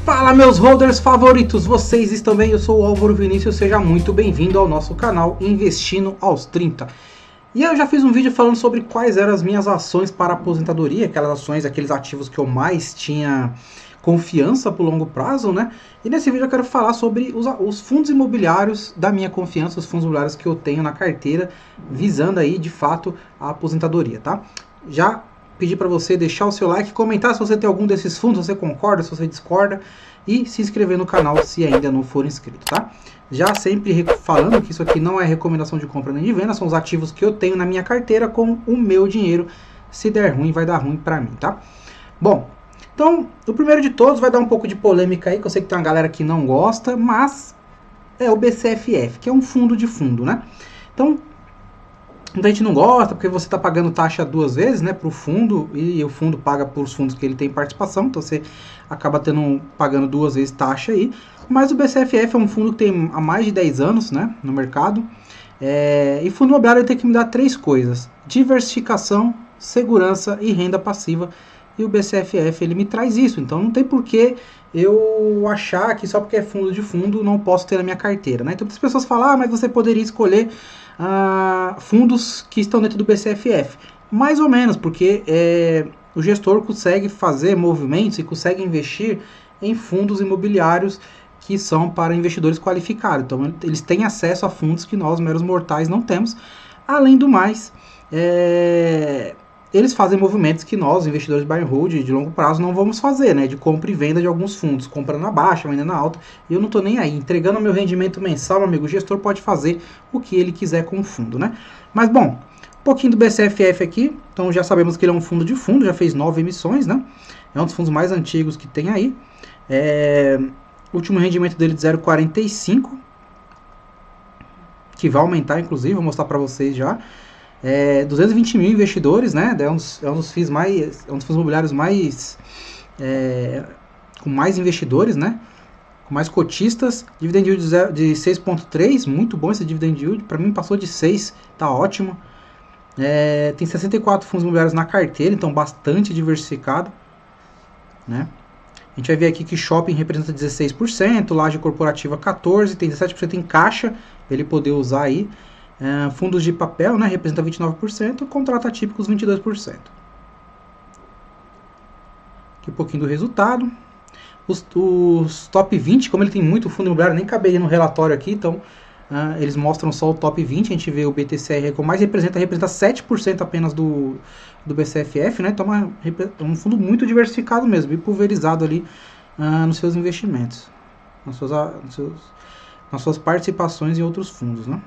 Fala, meus holders favoritos, vocês estão bem? Eu sou o Álvaro Vinícius, seja muito bem-vindo ao nosso canal Investindo aos 30. E eu já fiz um vídeo falando sobre quais eram as minhas ações para aposentadoria, aquelas ações, aqueles ativos que eu mais tinha confiança por longo prazo, né? E nesse vídeo eu quero falar sobre os fundos imobiliários da minha confiança, os fundos imobiliários que eu tenho na carteira, visando aí, de fato, a aposentadoria, tá? Já pedir para você deixar o seu like, comentar se você tem algum desses fundos, se você concorda, se você discorda, e se inscrever no canal se ainda não for inscrito, tá? Já sempre falando que isso aqui não é recomendação de compra nem de venda, são os ativos que eu tenho na minha carteira com o meu dinheiro. Se der ruim, vai dar ruim para mim, tá? Bom, então, o primeiro de todos vai dar um pouco de polêmica aí, que eu sei que tem uma galera que não gosta, mas é o BCFF, que é um fundo de fundo, né? Então, muita gente não gosta, porque você está pagando taxa duas vezes, né, para o fundo, e o fundo paga por os fundos que ele tem participação, então você acaba pagando duas vezes taxa aí. Mas o BCFF é um fundo que tem há mais de 10 anos, né, no mercado, e fundo imobiliário tem que me dar três coisas: diversificação, segurança e renda passiva, e o BCFF ele me traz isso, então não tem porquê eu achar que só porque é fundo de fundo não posso ter na minha carteira, né? Então as pessoas falam, mas você poderia escolher fundos que estão dentro do BCFF. Mais ou menos, porque o gestor consegue fazer movimentos e consegue investir em fundos imobiliários que são para investidores qualificados. Então eles têm acesso a fundos que nós, meros mortais, não temos. Além do mais, eles fazem movimentos que nós, investidores buy and hold de longo prazo, não vamos fazer, né? De compra e venda de alguns fundos, comprando na baixa, vendendo na alta, e eu não estou nem aí. Entregando o meu rendimento mensal, meu amigo, o gestor pode fazer o que ele quiser com o fundo, né? Mas, bom, um pouquinho do BCFF aqui. Então, já sabemos que ele é um fundo de fundo, já fez 9 emissões, né? É um dos fundos mais antigos que tem aí. O último rendimento dele de 0,45, que vai aumentar, inclusive, vou mostrar para vocês já. 220 mil investidores, né? É um dos FIIs fundos imobiliários mais com mais investidores, né? Com mais cotistas. Dividend yield de 6,3, muito bom esse dividend yield. Para mim passou de 6, tá ótimo. Tem 64 fundos imobiliários na carteira, então bastante diversificado, né? A gente vai ver aqui que shopping representa 16%, laje corporativa 14%, tem 17% em caixa, para ele poder usar aí. Fundos de papel, né, representa 29%, contrato atípicos 22%. Aqui um pouquinho do resultado. Os top 20, como ele tem muito fundo imobiliário, nem caberia no relatório aqui, então eles mostram só o top 20, a gente vê o BTCR como mais representa 7% apenas do BCFF, né, então é um fundo muito diversificado mesmo, e pulverizado ali nos seus investimentos, nas suas participações em outros fundos, né.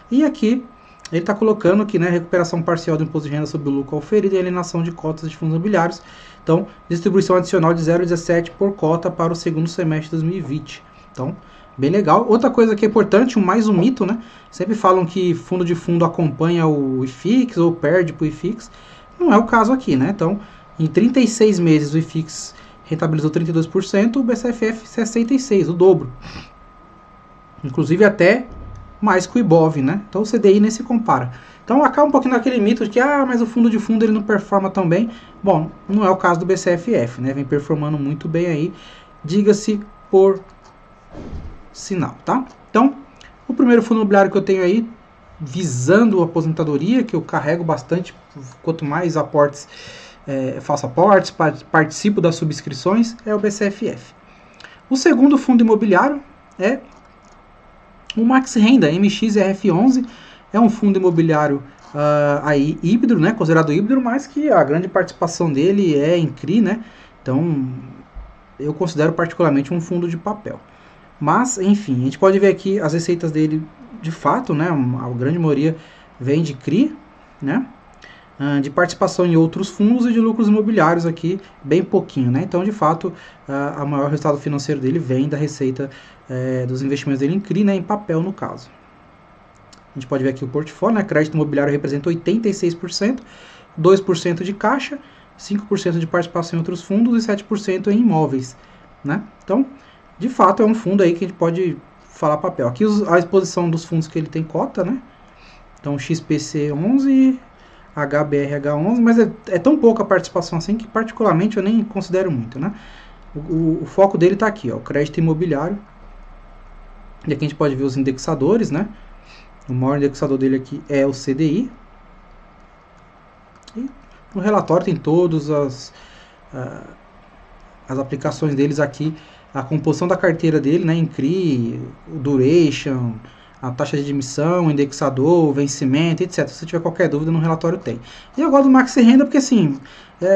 E aqui, ele está colocando aqui, né, recuperação parcial do imposto de renda sobre o lucro auferido e alienação de cotas de fundos imobiliários. Então, distribuição adicional de 0,17 por cota para o segundo semestre de 2020. Então, bem legal. Outra coisa que é importante, mais um mito, né? Sempre falam que fundo de fundo acompanha o IFIX ou perde para o IFIX. Não é o caso aqui, né? Então, em 36 meses o IFIX rentabilizou 32%, o BCFF 66%, o dobro. Inclusive até mais que o IBOV, né? Então o CDI nem se compara. Então acaba um pouquinho naquele mito de que, mas o fundo de fundo ele não performa tão bem. Bom, não é o caso do BCFF, né? Vem performando muito bem aí, diga-se por sinal, tá? Então, o primeiro fundo imobiliário que eu tenho aí, visando a aposentadoria, que eu carrego bastante, quanto mais aportes, faço aportes, participo das subscrições, é o BCFF. O segundo fundo imobiliário é o Max Renda, MXRF11, é um fundo imobiliário aí híbrido, né, considerado híbrido, mas que a grande participação dele é em CRI, né, então eu considero particularmente um fundo de papel. Mas, enfim, a gente pode ver aqui as receitas dele de fato, né, a grande maioria vem de CRI, né, de participação em outros fundos e de lucros imobiliários aqui, bem pouquinho, né? Então, de fato, o maior resultado financeiro dele vem da receita dos investimentos dele em CRI, né, em papel no caso. A gente pode ver aqui o portfólio, né? Crédito imobiliário representa 86%, 2% de caixa, 5% de participação em outros fundos e 7% em imóveis, né? Então, de fato, é um fundo aí que a gente pode falar papel. Aqui a exposição dos fundos que ele tem cota, né? Então, XPC11, HBRH11, mas é tão pouca a participação assim que particularmente eu nem considero muito, né? O foco dele está aqui, ó, o crédito imobiliário. E aqui a gente pode ver os indexadores, né? O maior indexador dele aqui é o CDI. E no relatório tem todas as aplicações deles aqui, a composição da carteira dele, né, em CRI, o duration, a taxa de admissão, o indexador, o vencimento, etc. Se você tiver qualquer dúvida, no relatório tem. E eu gosto do Maxi Renda porque, assim,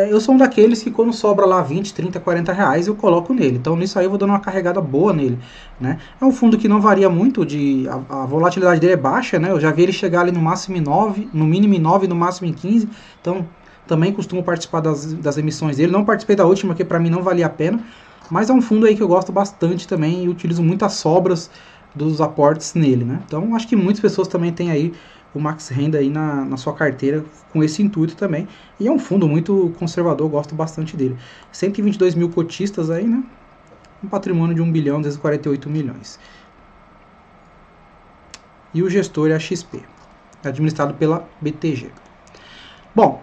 eu sou um daqueles que quando sobra lá 20, 30, 40 reais, eu coloco nele. Então, nisso aí eu vou dando uma carregada boa nele, né? É um fundo que não varia muito, a volatilidade dele é baixa, né? Eu já vi ele chegar ali no máximo em 9, no mínimo em 9, no máximo em 15. Então, também costumo participar das emissões dele. Não participei da última, que para mim não valia a pena. Mas é um fundo aí que eu gosto bastante também e utilizo muitas sobras dos aportes nele, né? Então, acho que muitas pessoas também têm aí o Max Renda aí na sua carteira com esse intuito também. E é um fundo muito conservador, gosto bastante dele. 122 mil cotistas aí, né? Um patrimônio de 1 bilhão 248 milhões. E o gestor é a XP, administrado pela BTG. Bom,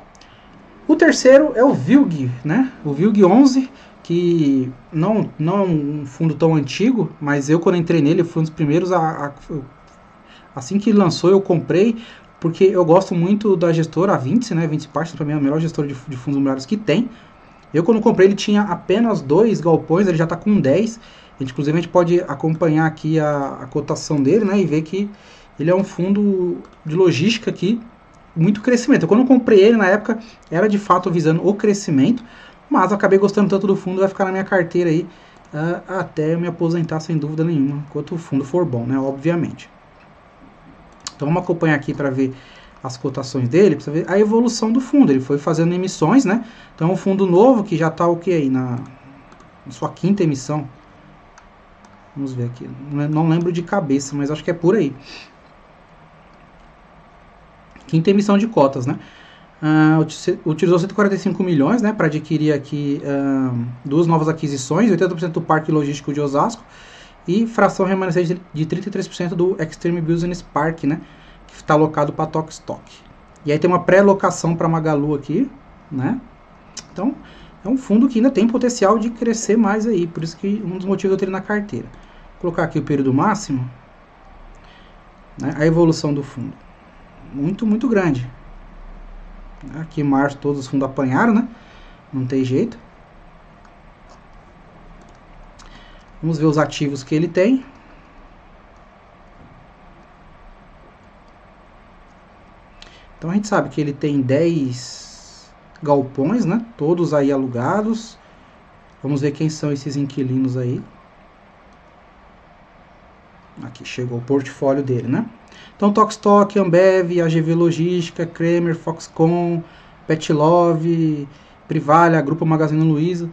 o terceiro é o VILG, né? O VILG 11, que não é um fundo tão antigo, mas eu quando entrei nele, fui um dos primeiros assim que lançou eu comprei, porque eu gosto muito da gestora, a Vinci, né? Vinci Partners para mim é a melhor gestora de fundos imobiliários que tem. Eu quando comprei ele tinha apenas 2 galpões, ele já está com 10. Inclusive a gente pode acompanhar aqui a cotação dele, né? E ver que ele é um fundo de logística aqui, muito crescimento. Quando eu comprei ele na época, era de fato visando o crescimento, mas eu acabei gostando tanto do fundo, vai ficar na minha carteira aí até eu me aposentar sem dúvida nenhuma, enquanto o fundo for bom, né? Obviamente. Então vamos acompanhar aqui para ver as cotações dele, para ver a evolução do fundo. Ele foi fazendo emissões, né? Então é um fundo novo que já está o que aí na sua 5ª emissão. Vamos ver aqui. Não lembro de cabeça, mas acho que é por aí. 5ª emissão de cotas, né? Utilizou 145 milhões, né, para adquirir aqui 2 novas aquisições, 80% do parque logístico de Osasco e fração remanescente de 33% do Extreme Business Park, né, que está alocado para Tok Stock. E aí tem uma pré-locação para Magalu aqui, né? Então é um fundo que ainda tem potencial de crescer mais aí, por isso que um dos motivos eu ter ele na carteira. Vou colocar aqui o período máximo, né, a evolução do fundo, muito grande. Aqui em março todos os fundos apanharam, né? Não tem jeito. Vamos ver os ativos que ele tem. Então a gente sabe que ele tem 10 galpões, né? Todos aí alugados. Vamos ver quem são esses inquilinos aí. Aqui chegou o portfólio dele, né? Então Tok Stock, Ambev, AGV Logística, Kramer, Foxconn, Petlove, Privalha, Grupo Magazine Luiza.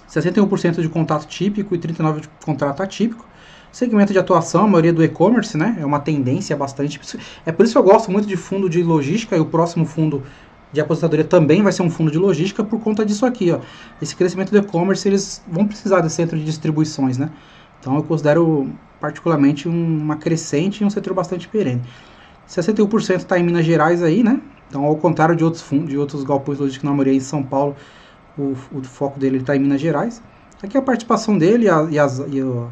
61% de contrato típico e 39% de contrato atípico. Segmento de atuação, a maioria do e-commerce, né? É uma tendência bastante. É por isso que eu gosto muito de fundo de logística, e o próximo fundo de aposentadoria também vai ser um fundo de logística por conta disso aqui, ó. Esse crescimento do e-commerce, eles vão precisar de centro de distribuições, né? Então eu considero particularmente uma crescente e um setor bastante perene. 61% está em Minas Gerais aí, né? Então ao contrário de outros fundos, de outros galpões logísticos na maioria em São Paulo, o foco dele está em Minas Gerais. Aqui a participação dele e o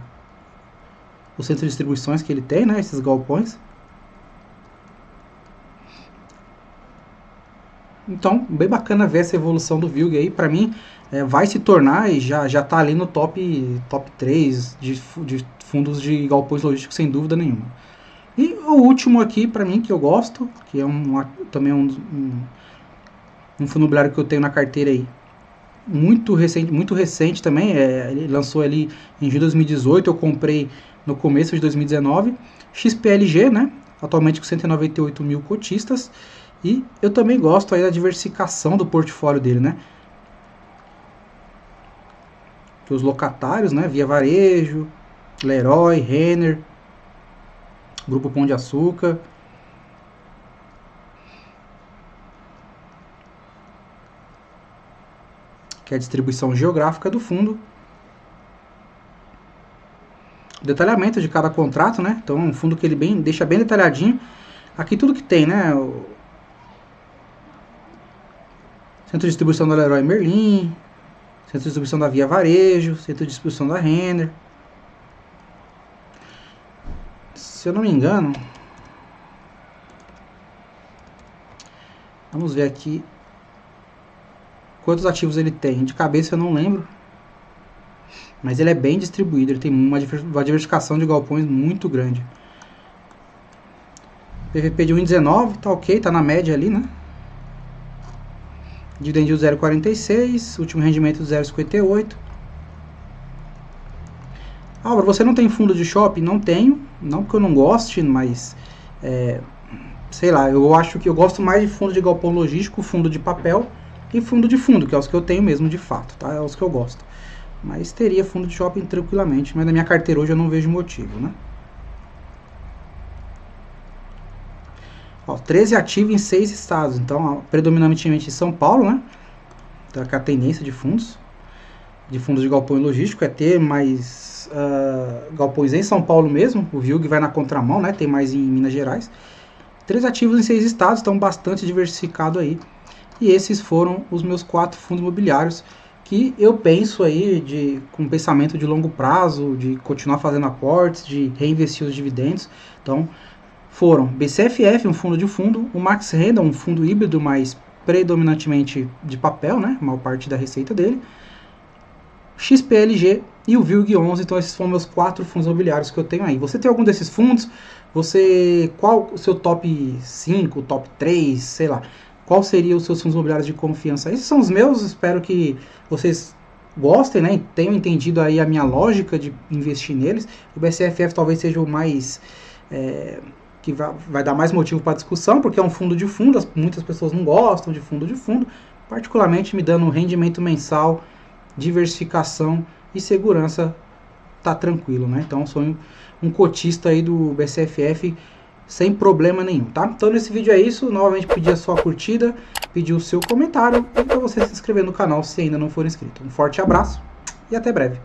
centro de distribuições que ele tem, né? Esses galpões. Então, bem bacana ver essa evolução do VILG aí. Para mim, vai se tornar e já está ali no top 3 de fundos de galpões logísticos, sem dúvida nenhuma. E o último aqui, para mim, que eu gosto, que é também um fundo imobiliário que eu tenho na carteira aí, muito recente também, ele lançou ali em julho de 2018, eu comprei no começo de 2019, XPLG, né, atualmente com 198 mil cotistas, e eu também gosto aí da diversificação do portfólio dele, né, que os locatários, né, Via Varejo, Leroy, Renner, Grupo Pão de Açúcar, que é a distribuição geográfica do fundo, detalhamento de cada contrato, né? Então é um fundo que ele deixa bem detalhadinho. Aqui tudo que tem, né? O centro de distribuição da Leroy Merlin, Centro de distribuição da Via Varejo, centro de distribuição da Renner. Se eu não me engano, vamos ver aqui quantos ativos ele tem. De cabeça eu não lembro, mas ele é bem distribuído, ele tem uma diversificação de galpões muito grande. PVP de 1,19, tá ok, tá na média ali, né? Dividend de 0,46, último rendimento de 0,58. Álvaro, você não tem fundo de shopping? Não tenho, não porque eu não goste, mas sei lá, eu acho que eu gosto mais de fundo de galpão logístico, fundo de papel e fundo de fundo, que é os que eu tenho mesmo de fato, tá? É os que eu gosto. Mas teria fundo de shopping tranquilamente, mas na minha carteira hoje eu não vejo motivo, né? Ó, 13 ativos em 6 estados, então predominantemente em São Paulo, né? Então, a tendência de fundos de galpão logístico é ter mais galpões em São Paulo mesmo. O VILG vai na contramão, né? Tem mais em Minas Gerais. 3 ativos em 6 estados, então bastante diversificado aí. E esses foram os meus 4 fundos imobiliários que eu penso aí com pensamento de longo prazo, de continuar fazendo aportes, de reinvestir os dividendos. Então, foram BCFF, um fundo de fundo, o Max Renda, um fundo híbrido, mas predominantemente de papel, né? A maior parte da receita dele. XPLG e o VILG 11, então esses foram meus 4 fundos imobiliários que eu tenho aí. Você tem algum desses fundos? Qual o seu top 5, top 3, sei lá? Qual seria os seus fundos imobiliários de confiança? Esses são os meus, espero que vocês gostem, né? Tenham entendido aí a minha lógica de investir neles. O BCFF talvez seja o mais... que vai dar mais motivo para discussão, porque é um fundo de fundo, muitas pessoas não gostam de fundo, particularmente me dando um rendimento mensal, diversificação e segurança, tá tranquilo, né? Então sou um cotista aí do BCFF sem problema nenhum, tá? Então nesse vídeo é isso, novamente pedir a sua curtida, pedir o seu comentário e para você se inscrever no canal se ainda não for inscrito. Um forte abraço e até breve.